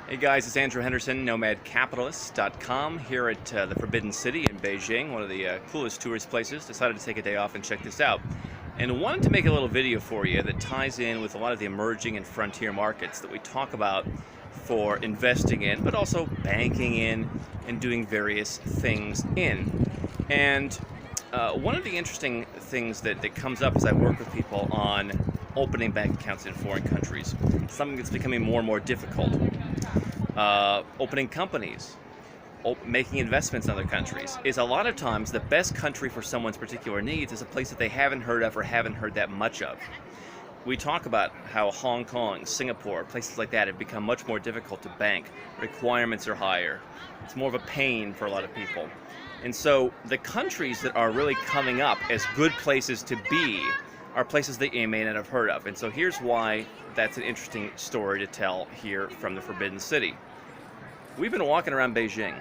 Hey guys, it's Andrew Henderson, nomadcapitalist.com, here at the Forbidden City in Beijing, one of the coolest tourist places. Decided to take a day off and check this out. And wanted to make a little video for you that ties in with a lot of the emerging and frontier markets that we talk about for investing in, but also banking in and doing various things in. And one of the interesting things that comes up as I work with people on opening bank accounts in foreign countries, something that's becoming more and more difficult. Opening companies, making investments in other countries, is a lot of times the best country for someone's particular needs is a place that they haven't heard of or haven't heard that much of. We talk about how Hong Kong, Singapore, places like that have become much more difficult to bank. Requirements are higher. It's more of a pain for a lot of people. And so the countries that are really coming up as good places to be are places that you may not have heard of. And so here's why that's an interesting story to tell here from the Forbidden City. We've been walking around Beijing.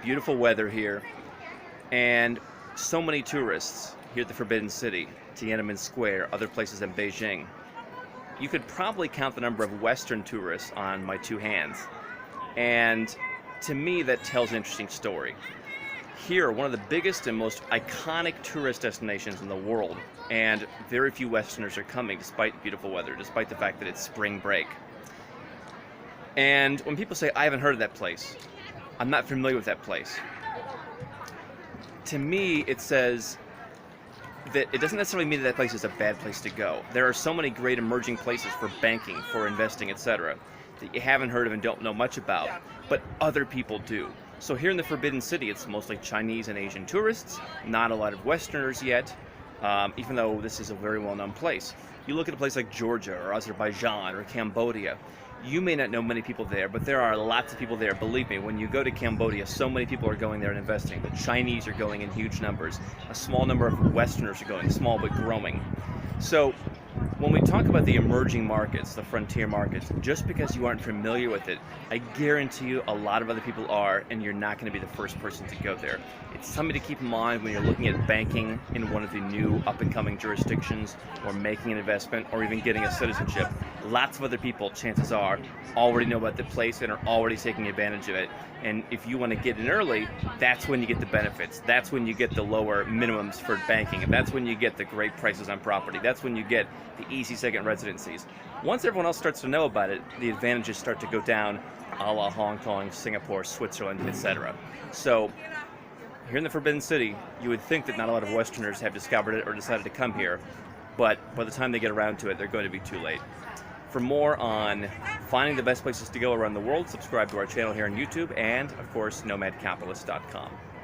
Beautiful weather here, and so many tourists here at the Forbidden City, Tiananmen Square, other places in Beijing. You could probably count the number of Western tourists on my two hands. And to me, that tells an interesting story. Here, one of the biggest and most iconic tourist destinations in the world, and very few Westerners are coming despite beautiful weather, despite the fact that it's spring break. And when people say, I haven't heard of that place, I'm not familiar with that place, to me it says that it doesn't necessarily mean that place is a bad place to go. There are so many great emerging places for banking, for investing, etc., that you haven't heard of and don't know much about, but other people do. So here in the Forbidden City, it's mostly Chinese and Asian tourists, not a lot of Westerners yet, even though this is a very well-known place. You look at a place like Georgia or Azerbaijan or Cambodia, you may not know many people there, but there are lots of people there. Believe me, when you go to Cambodia, so many people are going there and investing. The Chinese are going in huge numbers. A small number of Westerners are going, small but growing. So when we talk about the emerging markets, the frontier markets, just because you aren't familiar with it, I guarantee you a lot of other people are, and you're not going to be the first person to go there. It's something to keep in mind when you're looking at banking in one of the new up-and-coming jurisdictions, or making an investment, or even getting a citizenship. Lots of other people, chances are, already know about the place and are already taking advantage of it. And if you want to get in early, that's when you get the benefits. That's when you get the lower minimums for banking. And that's when you get the great prices on property. That's when you get the easy second residencies. Once everyone else starts to know about it, the advantages start to go down, a la Hong Kong, Singapore, Switzerland, etc. So here in the Forbidden City, you would think that not a lot of Westerners have discovered it or decided to come here, but by the time they get around to it, they're going to be too late. For more on finding the best places to go around the world, subscribe to our channel here on YouTube and, of course, nomadcapitalist.com.